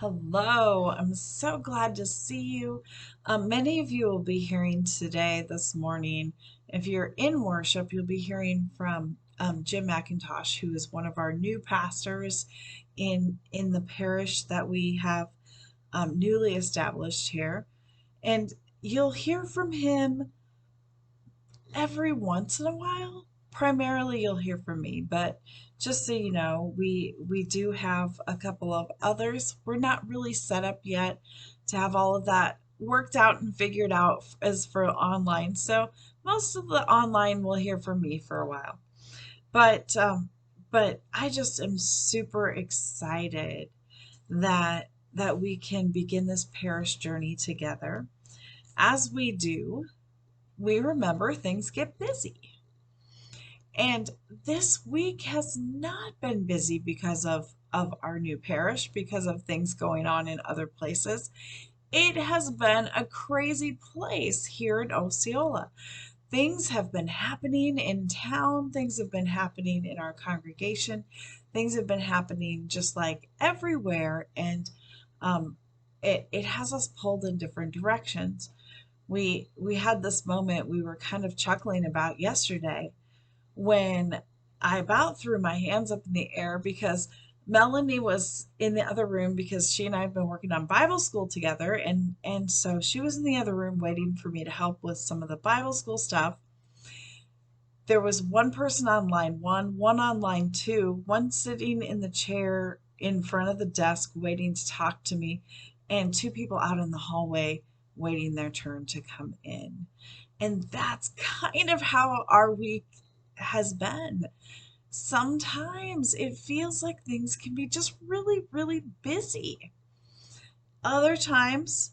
Hello, I'm so glad to see you. Many of you will be hearing today, this morning. If you're in worship, you'll be hearing from Jim McIntosh, who is one of our new pastors in the parish that we have newly established here. And you'll hear from him every once in a while. Primarily, you'll hear from me, but just so you know, we do have a couple of others. We're not really set up yet to have all of that worked out and figured out as for online. So most of the online will hear from me for a while. But but I just am super excited that we can begin this parish journey together. As we do, we remember things get busy. And this week has not been busy because of our new parish, because of things going on in other places. It has been a crazy place here in Osceola. Things have been happening in town, things have been happening in our congregation, things have been happening just like everywhere. And um, it has us pulled in different directions. We had this moment we were kind of chuckling about yesterday when I about threw my hands up in the air because Melanie was in the other room because she and I have been working on Bible school together, and so she was in the other room waiting for me to help with some of the Bible school stuff. There was one person on line one on line two, one sitting in the chair in front of the desk waiting to talk to me, and two people out in the hallway waiting their turn to come in. And that's kind of how our week has been. Sometimes it feels like things can be just really, really busy. Other times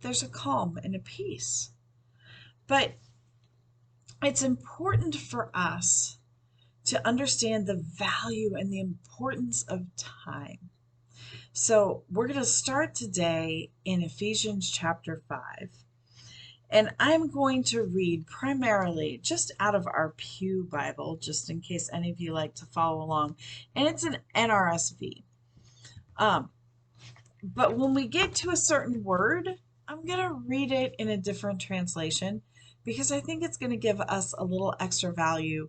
there's a calm and a peace. But it's important for us to understand the value and the importance of time. So we're going to start today in Ephesians chapter 5. And I'm going to read primarily just out of our Pew Bible, just in case any of you like to follow along. And it's an NRSV. Um, but when we get to a certain word, I'm going to read it in a different translation because I think it's going to give us a little extra value,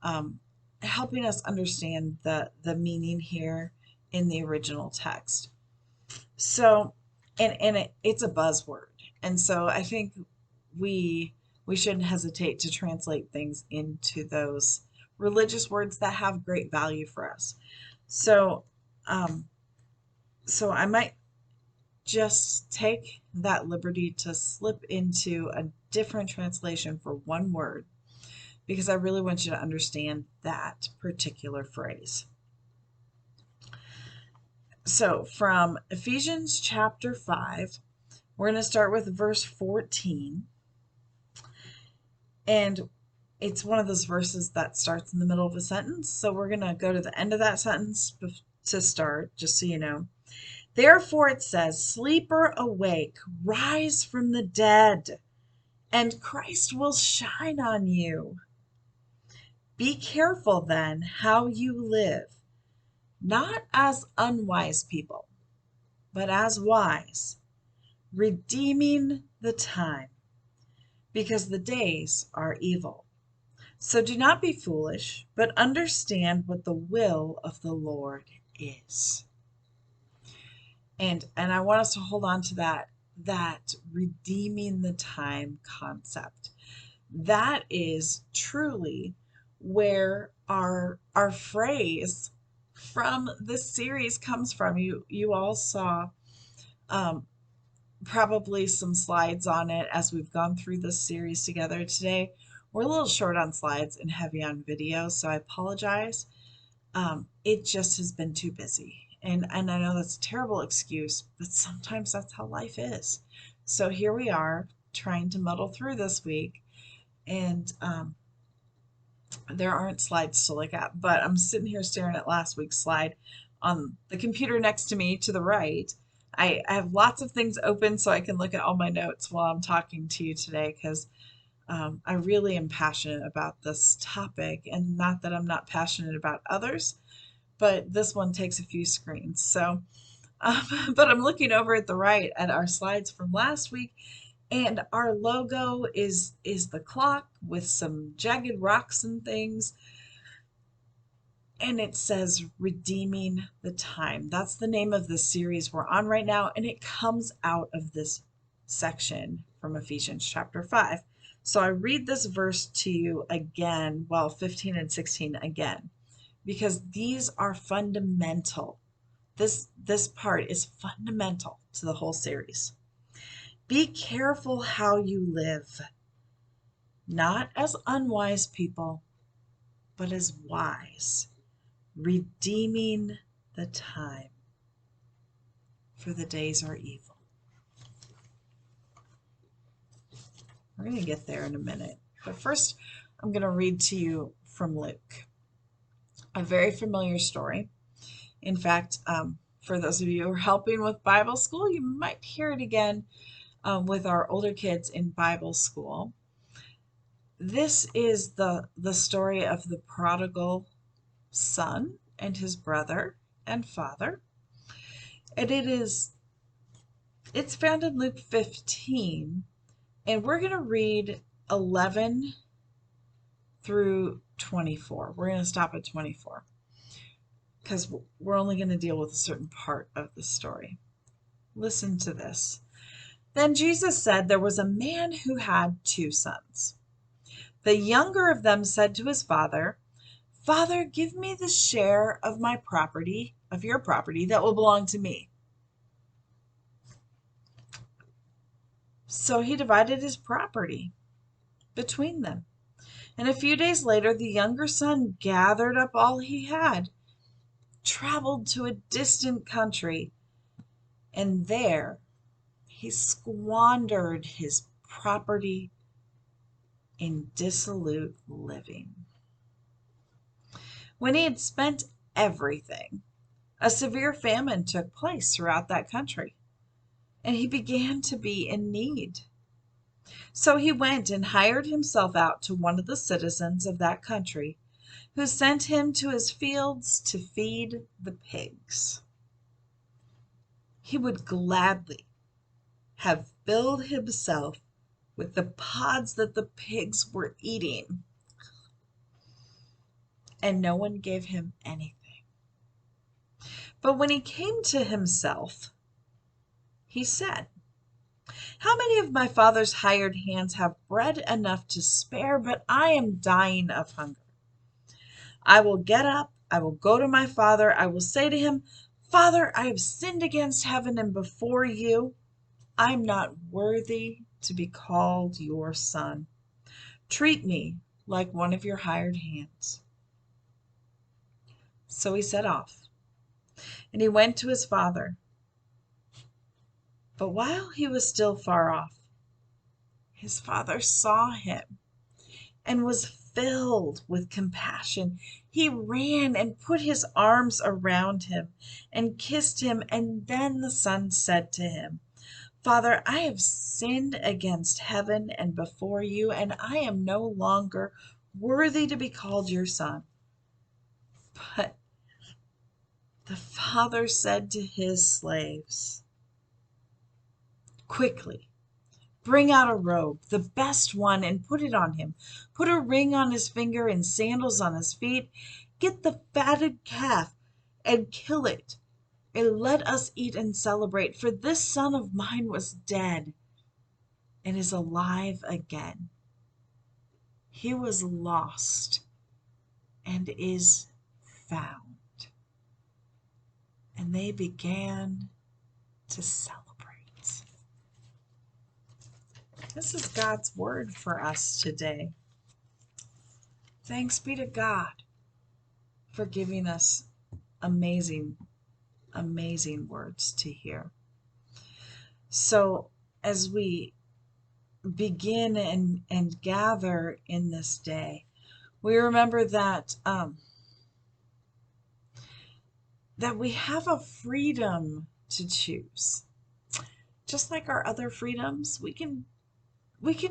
um, helping us understand the meaning here in the original text. So, it's a buzzword. And so I think we we shouldn't hesitate to translate things into those religious words that have great value for us. So, um, so I might just take that liberty to slip into a different translation for one word because I really want you to understand that particular phrase. So, from Ephesians chapter 5, we're going to start with verse 14. And it's one of those verses that starts in the middle of a sentence. So, we're going to go to the end of that sentence to start, just so you know. Therefore, it says, Sleeper, awake, rise from the dead, and Christ will shine on you. Be careful then how you live, not as unwise people, but as wise, redeeming the time, because the days are evil. So do not be foolish, but understand what the will of the Lord is. And I want us to hold on to that redeeming the time concept. That is truly where our phrase from this series comes from. You all saw um, probably some slides on it as we've gone through this series together today. We're a little short on slides and heavy on video, so I apologize. It just has been too busy. And I know that's a terrible excuse, but sometimes that's how life is. So here we are trying to muddle through this week, and there aren't slides to look at, but I'm sitting here staring at last week's slide on the computer next to me to the right. I have lots of things open so I can look at all my notes while I'm talking to you today because I really am passionate about this topic, and not that I'm not passionate about others, but this one takes a few screens. So But I'm looking over at the right at our slides from last week, and our logo is the clock with some jagged rocks and things, and it says Redeeming the Time. That's the name of the series we're on right now, and it comes out of this section from Ephesians chapter 5. So I read this verse to you again, 15 and 16 again, because these are fundamental. This part is fundamental to the whole series. Be careful how you live, not as unwise people, but as wise, redeeming the time, for the days are evil. We're going to get there in a minute. But first, I'm going to read to you from Luke, a very familiar story. In fact, for those of you who are helping with Bible school, you might hear it again with our older kids in Bible school. This is the story of the prodigal son and his brother and father. And it's found in Luke 15, and we're going to read 11 through 24. We're going to stop at 24 because we're only going to deal with a certain part of the story. Listen to this. Then Jesus said, there was a man who had 2 sons. The younger of them said to his father, Father, give me the share of my property, of your property, that will belong to me. So he divided his property between them. And a few days later, the younger son gathered up all he had, traveled to a distant country, and there he squandered his property in dissolute living. When he had spent everything, a severe famine took place throughout that country, and he began to be in need. So he went and hired himself out to one of the citizens of that country, who sent him to his fields to feed the pigs. He would gladly have filled himself with the pods that the pigs were eating, and no one gave him anything. But when he came to himself, he said, How many of my father's hired hands have bread enough to spare, but I am dying of hunger? I will get up, I will go to my father, I will say to him, Father, I have sinned against heaven and before you. I'm not worthy to be called your son. Treat me like one of your hired hands. So he set off, and he went to his father. But while he was still far off, his father saw him and was filled with compassion. He ran and put his arms around him and kissed him. And then the son said to him, Father, I have sinned against heaven and before you, and I am no longer worthy to be called your son. But the father said to his slaves, Quickly, bring out a robe, the best one, and put it on him. Put a ring on his finger and sandals on his feet. Get the fatted calf and kill it, and let us eat and celebrate. For this son of mine was dead and is alive again. He was lost and is found. And they began to celebrate. This is God's word for us today. Thanks be to God for giving us amazing, amazing words to hear. So as we begin and gather in this day, we remember that that we have a freedom to choose. Just like our other freedoms, we can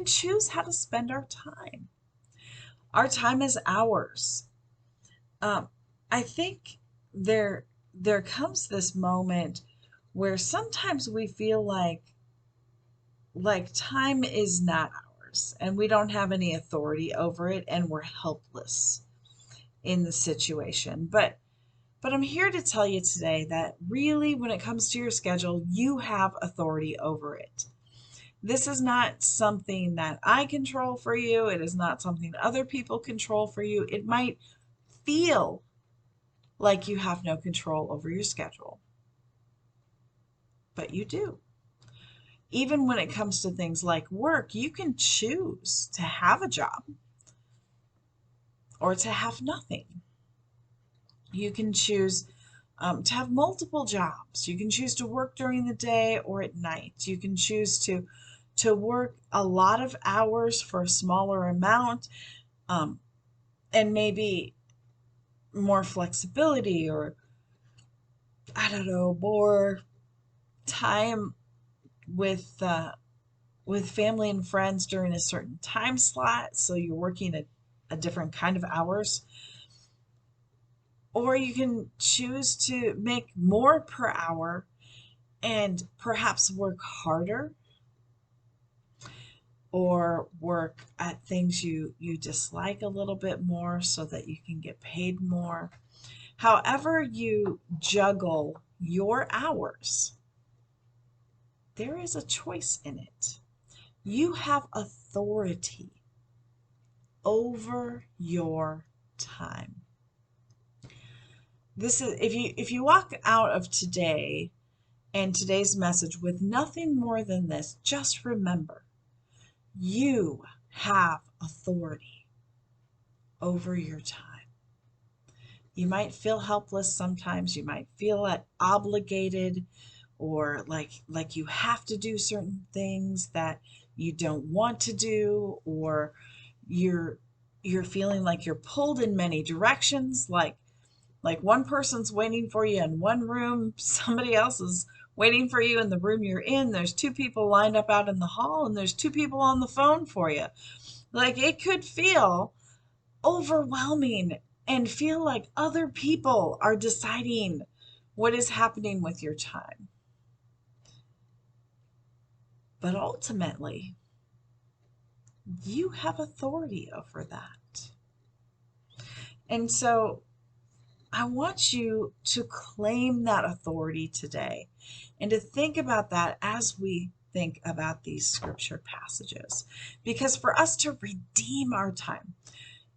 choose how to spend our time. Our time is ours. I think there comes this moment where sometimes we feel like time is not ours and we don't have any authority over it and we're helpless in the situation. But I'm here to tell you today that really when it comes to your schedule, you have authority over it. This is not something that I control for you. It is not something other people control for you. It might feel like you have no control over your schedule, but you do. Even when it comes to things like work, you can choose to have a job or to have nothing. You can choose to have multiple jobs. You can choose to work during the day or at night. You can choose to work a lot of hours for a smaller amount, um, and maybe more flexibility, or I don't know, more time with family and friends during a certain time slot. So you're working a different kind of hours. Or you can choose to make more per hour and perhaps work harder or work at things you dislike a little bit more so that you can get paid more. However you juggle your hours, there is a choice in it. You have authority over your time. This is if you walk out of today and today's message with nothing more than this, just remember, you have authority over your time. You might feel helpless sometimes. You might feel obligated or like you have to do certain things that you don't want to do, or you're feeling like you're pulled in many directions, like one person's waiting for you in one room, somebody else is waiting for you in the room you're in. There's two people lined up out in the hall, and there's two people on the phone for you. Like it could feel overwhelming and feel like other people are deciding what is happening with your time. But ultimately, you have authority over that. And so I want you to claim that authority today and to think about that as we think about these scripture passages. Because for us to redeem our time,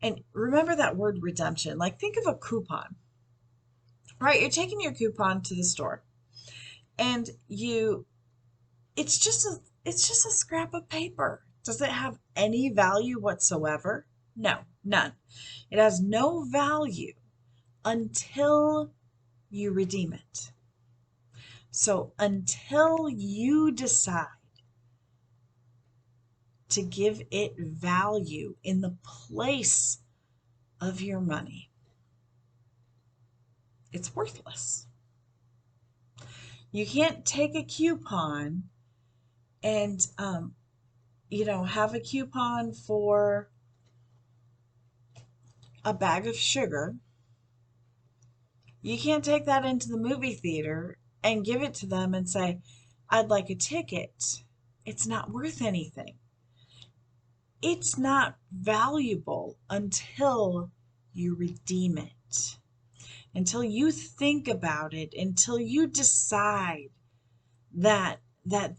and remember that word redemption, like think of a coupon, right? You're taking your coupon to the store and it's just a scrap of paper. Does it have any value whatsoever? No, none. It has no value until you redeem it. So until you decide to give it value in the place of your money, it's worthless. You can't take a coupon and have a coupon for a bag of sugar. You can't take that into the movie theater and give it to them and say, I'd like a ticket. It's not worth anything. It's not valuable until you redeem it, until you think about it, until you decide that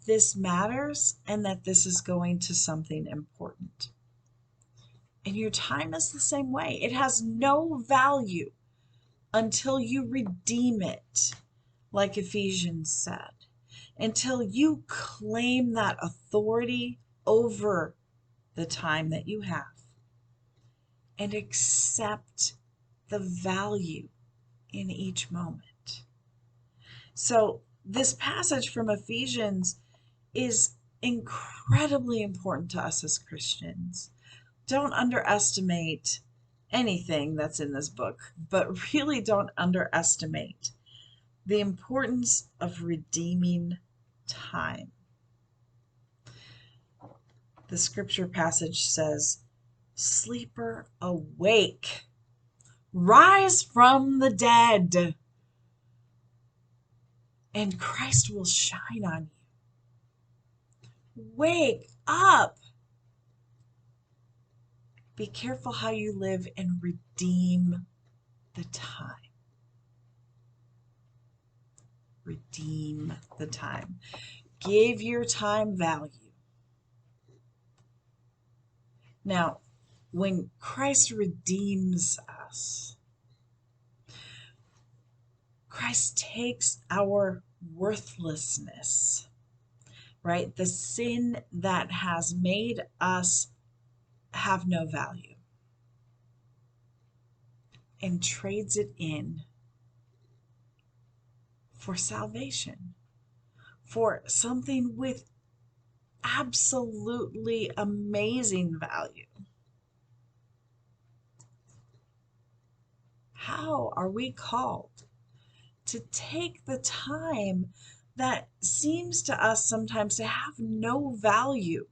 this matters and that this is going to something important. And your time is the same way. It has no value until you redeem it, like Ephesians said, until you claim that authority over the time that you have and accept the value in each moment. So this passage from Ephesians is incredibly important to us as Christians. Don't underestimate anything that's in this book, but really don't underestimate the importance of redeeming time. The scripture passage says, "Sleeper, awake, rise from the dead, and Christ will shine on you. Wake up. Be careful how you live and redeem the time. Redeem the time. Give your time value. Now, when Christ redeems us, Christ takes our worthlessness, right? The sin that has made us have no value, and trades it in for salvation, for something with absolutely amazing value. How are we called to take the time that seems to us sometimes to have no value?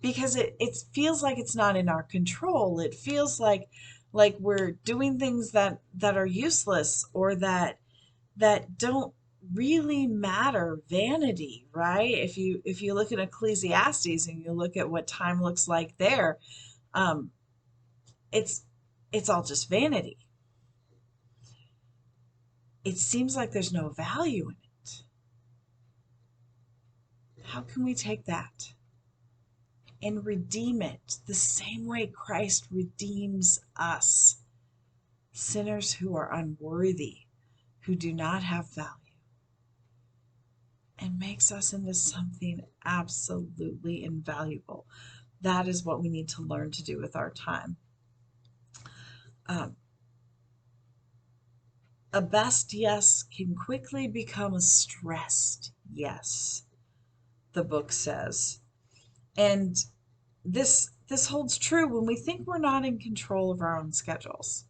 Because it feels like it's not in our control. It feels like we're doing things that are useless, or that don't really matter. Vanity, right? If you look at Ecclesiastes and you look at what time looks like there, um, it's all just vanity. It seems like there's no value in it. How can we take that and redeem it the same way Christ redeems us, sinners who are unworthy, who do not have value, and makes us into something absolutely invaluable? That is what we need to learn to do with our time. A best yes can quickly become a stressed yes, the book says. And this holds true when we think we're not in control of our own schedules.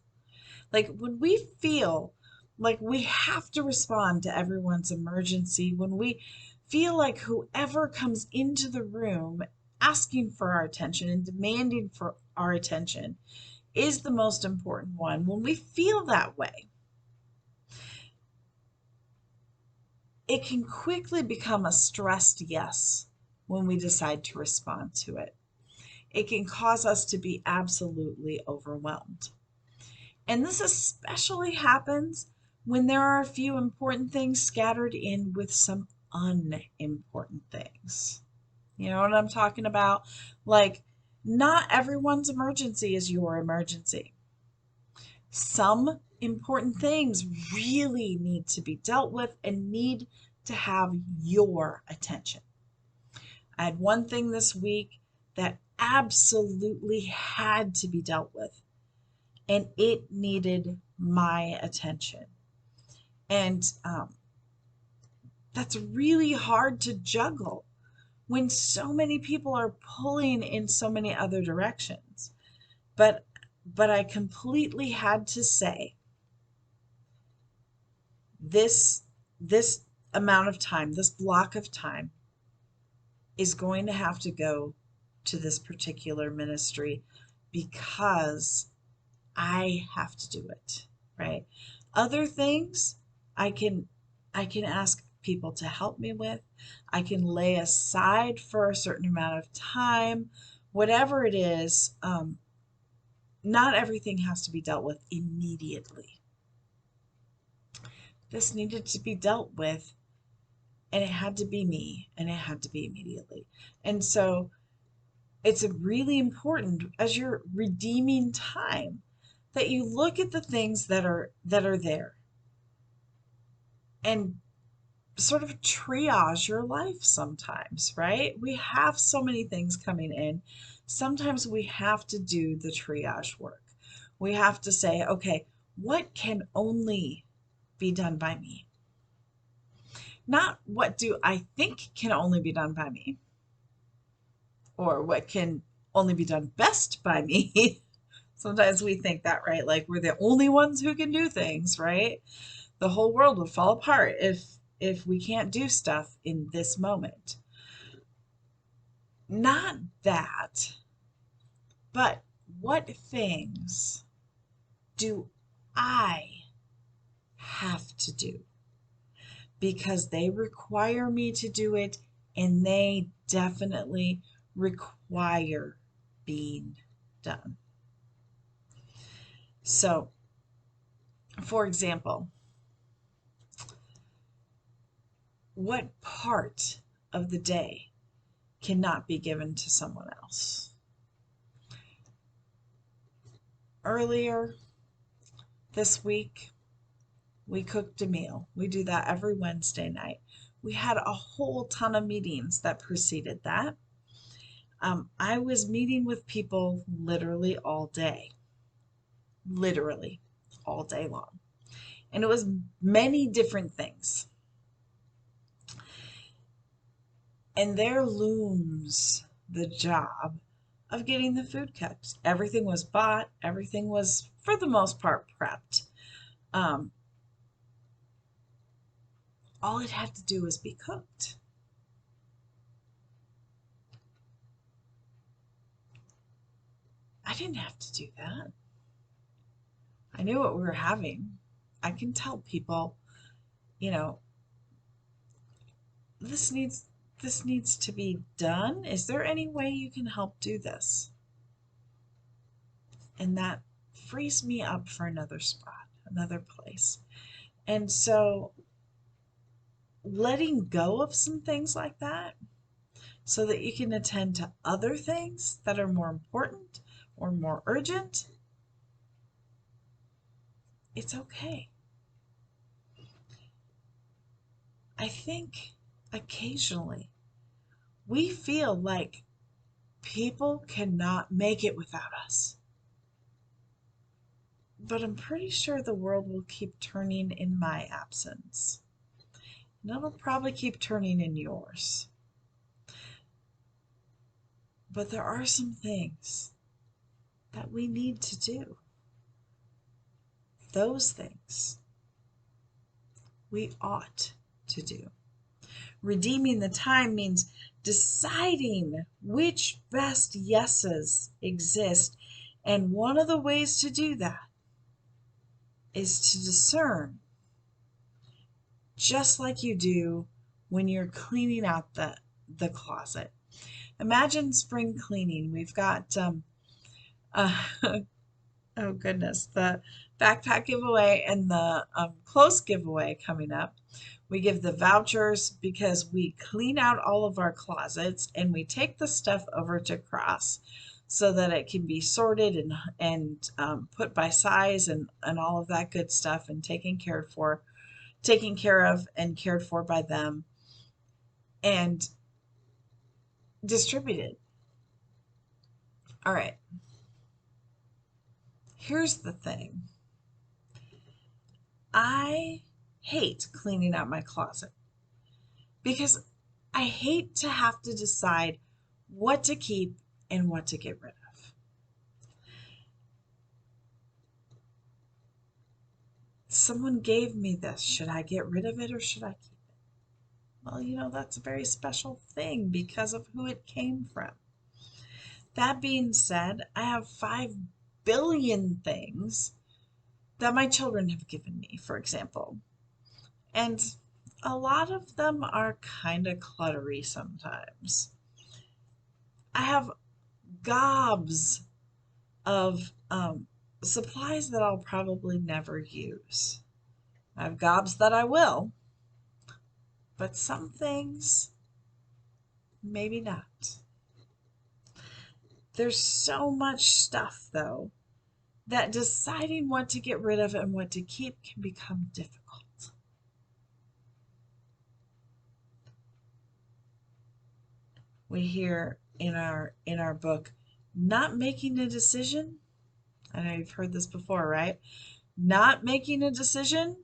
Like when we feel like we have to respond to everyone's emergency, when we feel like whoever comes into the room asking for our attention and demanding for our attention is the most important one, when we feel that way, it can quickly become a stressed yes when we decide to respond to it. It can cause us to be absolutely overwhelmed. And this especially happens when there are a few important things scattered in with some unimportant things. You know what I'm talking about? Like, not everyone's emergency is your emergency. Some important things really need to be dealt with and need to have your attention. I had one thing this week that absolutely had to be dealt with, and it needed my attention. And that's really hard to juggle when so many people are pulling in so many other directions. But I completely had to say, this amount of time, this block of time is going to have to go to this particular ministry because I have to do it, right? Other things I can ask people to help me with. I can lay aside for a certain amount of time, whatever it is. Not everything has to be dealt with immediately. This needed to be dealt with, and it had to be me, and it had to be immediately. And so it's really important as you're redeeming time that you look at the things that are there and sort of triage your life sometimes, right? We have so many things coming in. Sometimes we have to do the triage work. We have to say, okay, what can only be done by me? Not what do I think can only be done by me, or what can only be done best by me. Sometimes we think that, right? Like we're the only ones who can do things, right? The whole world would fall apart if we can't do stuff in this moment. Not that, but what things do I have to do? because they require me to do it, and they definitely require being done. So, for example, what part of the day cannot be given to someone else? Earlier this week, we cooked a meal. We do that every Wednesday night. We had a whole ton of meetings that preceded that. I was meeting with people literally all day, literally all day long. And it was many different things. And there looms the job of getting the food cooked. Everything was bought, everything was, for the most part, prepped. All it had to do was be cooked. I didn't have to do that. I knew what we were having. I can tell people, you know, this needs to be done. Is there any way you can help do this? And that frees me up for another spot, another place. And so letting go of some things like that so that you can attend to other things that are more important or more urgent, it's okay. I think occasionally we feel like people cannot make it without us. But I'm pretty sure the world will keep turning in my absence. And it'll probably keep turning in yours. But there are some things that we need to do. Those things we ought to do. Redeeming the time means deciding which best yeses exist. And one of the ways to do that is to discern, just like you do when you're cleaning out the closet. Imagine spring cleaning. We've got, oh goodness, the backpack giveaway and the clothes giveaway coming up. We give the vouchers because we clean out all of our closets and we take the stuff over to Cross so that it can be sorted and put by size and all of that good stuff and taken care of and cared for by them and distributed. All right. Here's the thing. I hate cleaning out my closet because I hate to have to decide what to keep and what to get rid of. Someone gave me this. Should I get rid of it or should I keep it? Well, that's a very special thing because of who it came from. That being said, I have 5 billion things that my children have given me, for example. And a lot of them are kind of cluttery sometimes. I have gobs of supplies that I'll probably never use. I have gobs that I will, but some things, maybe not. There's so much stuff, though, that deciding what to get rid of and what to keep can become difficult. We hear in our book, not making a decision. I know you've heard this before, right? Not making a decision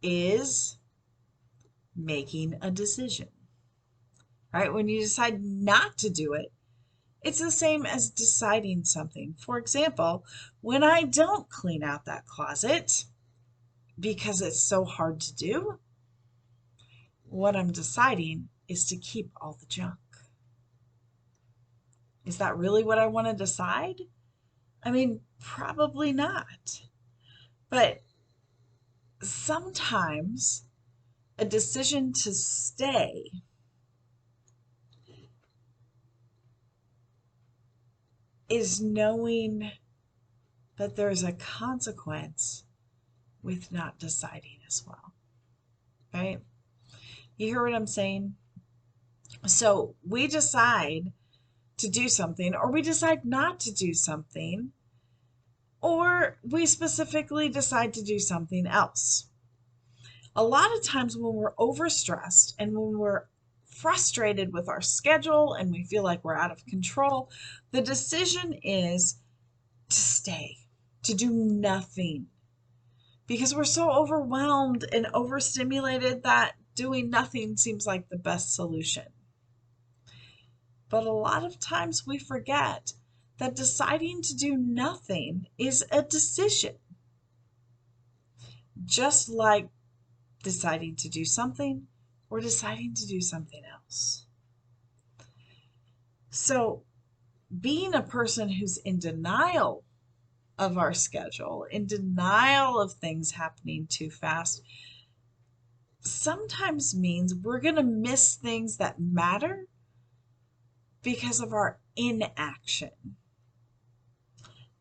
is making a decision, right? When you decide not to do it, it's the same as deciding something. For example, when I don't clean out that closet because it's so hard to do, what I'm deciding is to keep all the junk. Is that really what I want to decide? I mean, probably not. But sometimes A decision to stay is knowing that there's a consequence with not deciding as well, right? You hear what I'm saying? So we decide to do something, or we decide not to do something, or we specifically decide to do something else. A lot of times when we're overstressed and when we're frustrated with our schedule and we feel like we're out of control, the decision is to stay, to do nothing, because we're so overwhelmed and overstimulated that doing nothing seems like the best solution. But a lot of times we forget that deciding to do nothing is a decision, just like deciding to do something or deciding to do something else. So, being a person who's in denial of our schedule, in denial of things happening too fast, sometimes means we're going to miss things that matter because of our inaction.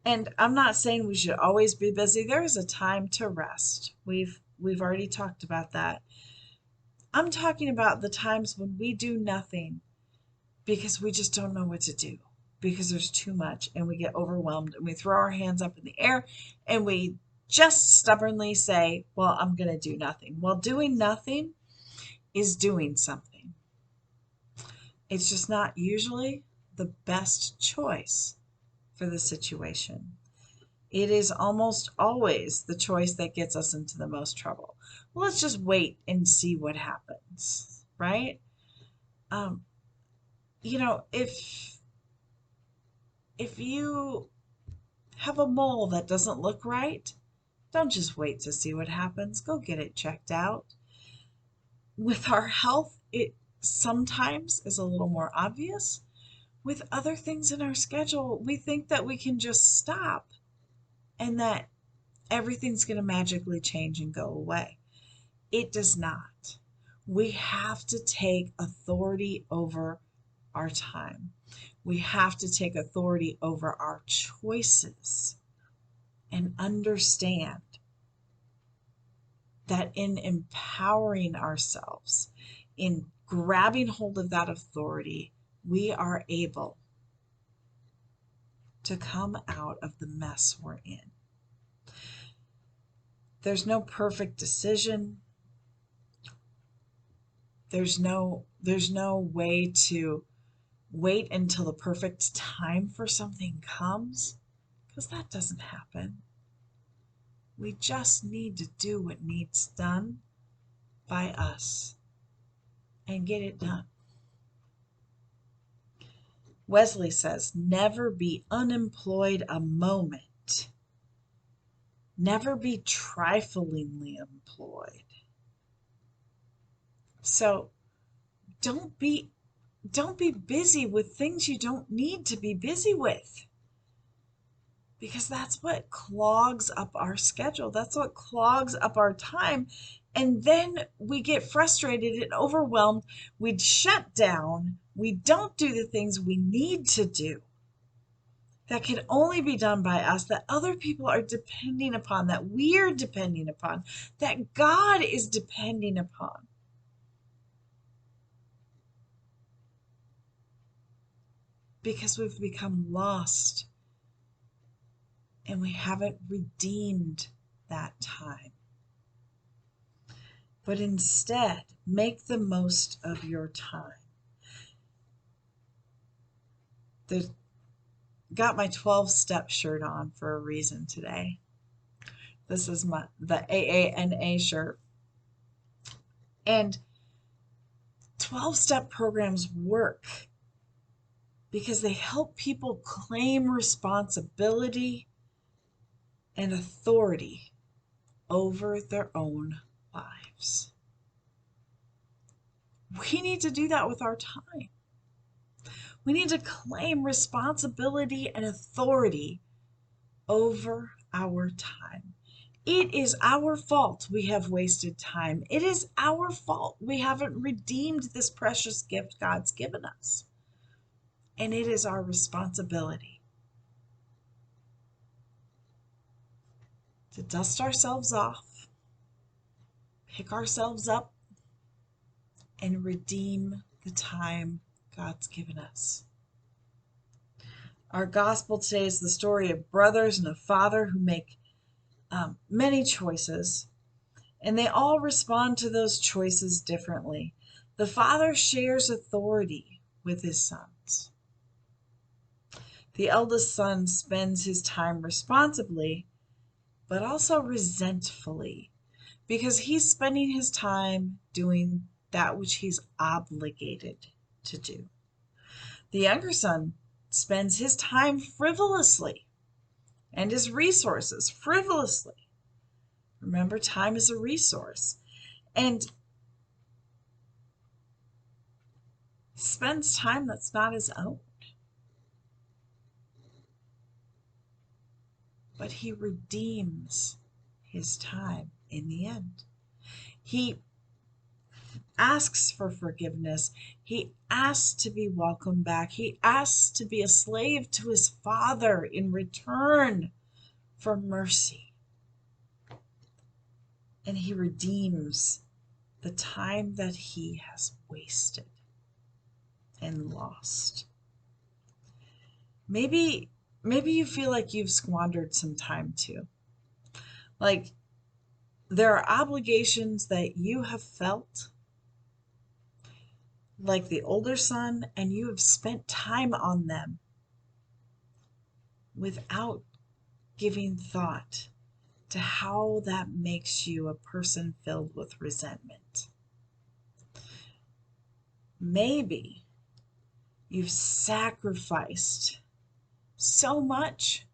And I'm not saying we should always be busy. There is a time to rest. We've already talked about that. I'm talking about the times when we do nothing because we just don't know what to do, because there's too much and we get overwhelmed and we throw our hands up in the air and we just stubbornly say, well, I'm going to do nothing. Well, doing nothing is doing something. It's just not usually the best choice for the situation. It is almost always the choice that gets us into the most trouble. Well, let's just wait and see what happens, right? Um, if you have a mole that doesn't look right, don't just wait to see what happens. Go get it checked out. With our health, it sometimes is a little more obvious. With other things in our schedule, we think that we can just stop and that everything's going to magically change and go away. It does not. We have to take authority over our time. We have to take authority over our choices and understand that in empowering ourselves, in grabbing hold of that authority, we are able to come out of the mess we're in. There's no perfect decision. There's no way to wait until the perfect time for something comes, because that doesn't happen. We just need to do what needs done by us and get it done. Wesley says, never be unemployed a moment. Never be triflingly employed. So don't be busy with things you don't need to be busy with, because that's what clogs up our schedule. That's what clogs up our time. And then we get frustrated and overwhelmed. We shut down. We don't do the things we need to do that can only be done by us, that other people are depending upon, that we're depending upon, that God is depending upon. Because we've become lost and we haven't redeemed that time. But instead, make the most of your time. Got my 12-step shirt on for a reason today. This is the AANA shirt. And 12-step programs work because they help people claim responsibility and authority over their own lives. We need to do that with our time. We need to claim responsibility and authority over our time. It is our fault we have wasted time. It is our fault we haven't redeemed this precious gift God's given us. And it is our responsibility to dust ourselves off, pick ourselves up, and redeem the time God's given us. Our gospel today is the story of brothers and a father who make many choices, and they all respond to those choices differently. The father shares authority with his sons. The eldest son spends his time responsibly, but also resentfully, because he's spending his time doing that which he's obligated to do. The younger son spends his time frivolously and his resources frivolously. Remember, time is a resource. And spends time that's not his own. But he redeems his time in the end. He asks for forgiveness. He asks to be welcomed back. He asks to be a slave to his father in return for mercy. And he redeems the time that he has wasted and lost. Maybe you feel like you've squandered some time too. Like there are obligations that you have felt like the older son, and you have spent time on them without giving thought to how that makes you a person filled with resentment. Maybe you've sacrificed so much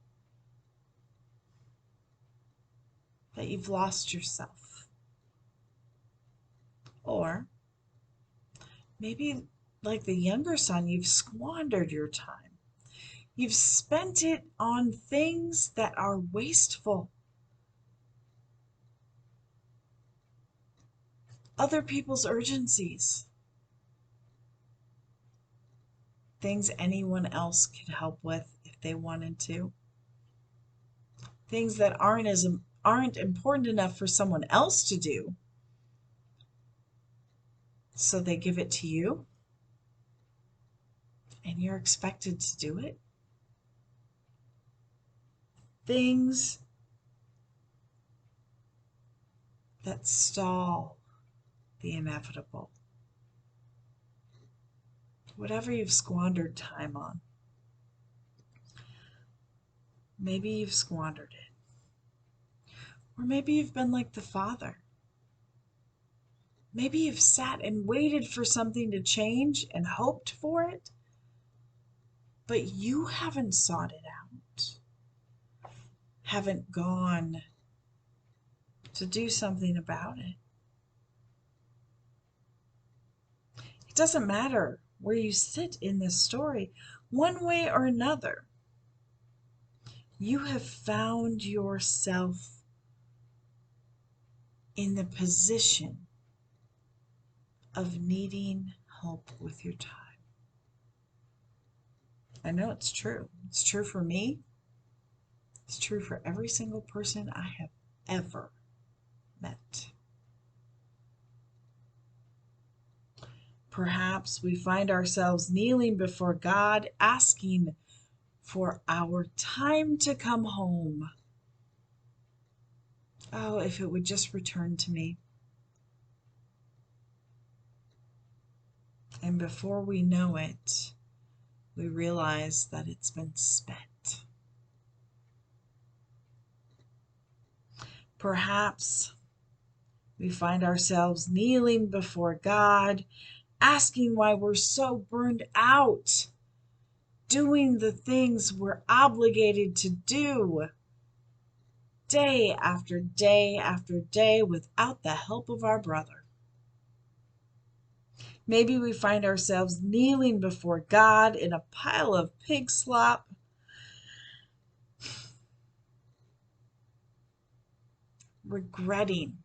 that you've lost yourself. Or maybe, like the younger son, you've squandered your time. You've spent it on things that are wasteful. Other people's urgencies. Things anyone else could help with if they wanted to. Things that aren't important enough for someone else to do. So they give it to you. And you're expected to do it. Things that stall the inevitable. Whatever you've squandered time on. Maybe you've squandered it. Or maybe you've been like the father. Maybe you've sat and waited for something to change and hoped for it, but you haven't sought it out. Haven't gone to do something about it. It doesn't matter where you sit in this story, one way or another. You have found yourself in the position of needing help with your time. I know it's true. It's true for me. It's true for every single person I have ever met. Perhaps we find ourselves kneeling before God, asking for our time to come home. Oh, if it would just return to me. And before we know it, we realize that it's been spent. Perhaps we find ourselves kneeling before God, asking why we're so burned out, doing the things we're obligated to do, day after day after day, without the help of our brother. Maybe we find ourselves kneeling before God in a pile of pig slop, regretting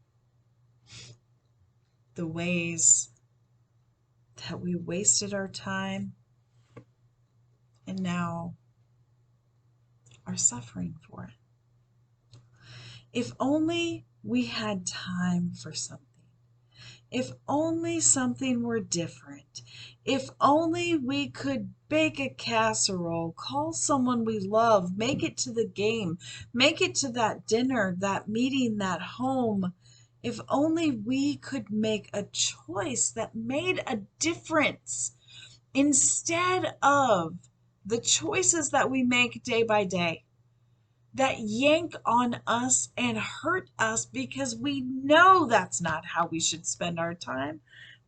the ways that we wasted our time and now are suffering for it. If only we had time for something. If only something were different. If only we could bake a casserole, call someone we love, make it to the game, make it to that dinner, that meeting, that home. If only we could make a choice that made a difference instead of the choices that we make day by day that yank on us and hurt us because we know that's not how we should spend our time,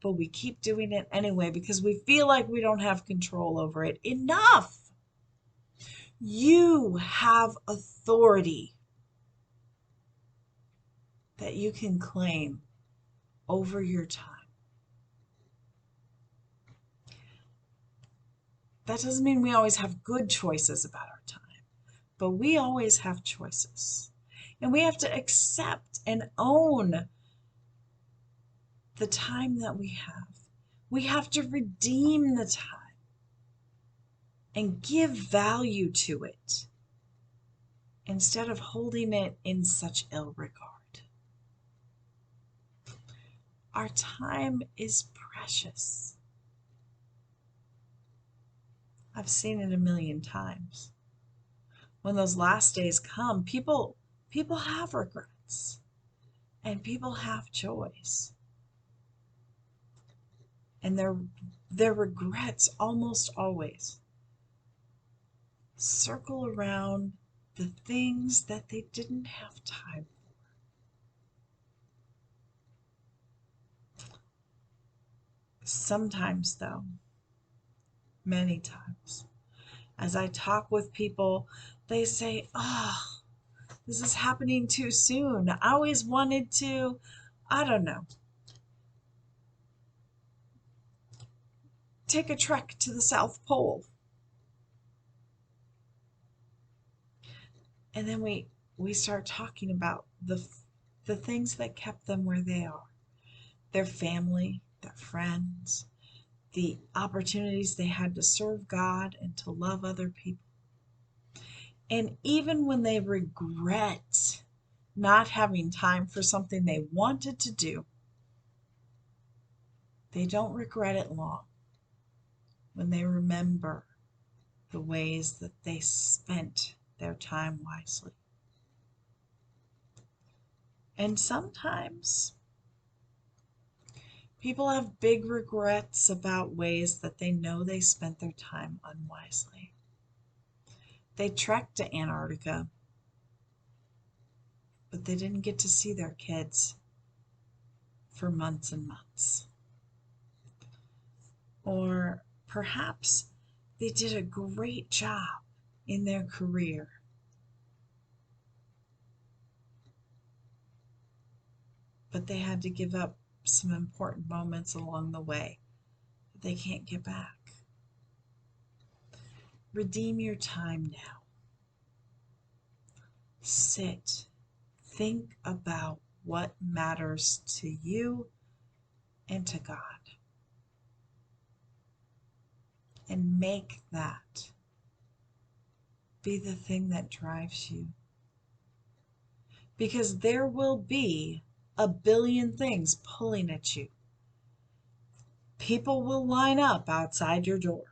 but we keep doing it anyway because we feel like we don't have control over it. Enough! You have authority that you can claim over your time. That doesn't mean we always have good choices about our time, but we always have choices. And we have to accept and own the time that we have. We have to redeem the time and give value to it instead of holding it in such ill regard. Our time is precious. I've seen it a million times. When those last days come, people have regrets and people have joys. And their regrets almost always circle around the things that they didn't have time for. Sometimes, though, many times, as I talk with people, they say, "Oh, this is happening too soon. I always wanted to, I don't know, take a trek to the South Pole." And then we start talking about the things that kept them where they are. Their family, their friends, the opportunities they had to serve God and to love other people. And even when they regret not having time for something they wanted to do, they don't regret it long when they remember the ways that they spent their time wisely. And sometimes people have big regrets about ways that they know they spent their time unwisely. They trekked to Antarctica, but they didn't get to see their kids for months and months. Or perhaps they did a great job in their career, but they had to give up some important moments along the way that they can't get back. Redeem your time now. Sit, think about what matters to you and to God, and make that be the thing that drives you. Because there will be a billion things pulling at you. People will line up outside your door.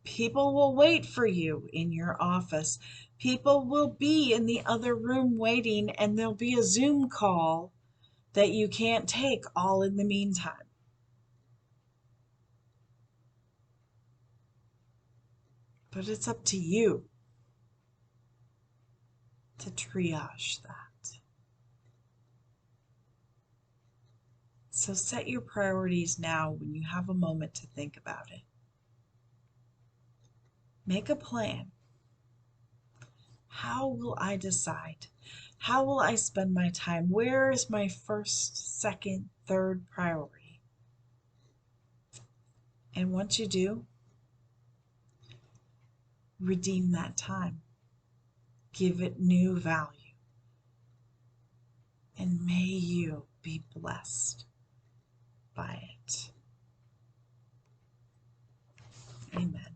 People will wait for you in your office. People will be in the other room waiting, and there'll be a Zoom call that you can't take all in the meantime. But it's up to you to triage that. So set your priorities now when you have a moment to think about it. Make a plan. How will I decide? How will I spend my time? Where is my first, second, third priority? And once you do, redeem that time. Give it new value. and may you be blessed by it. Amen.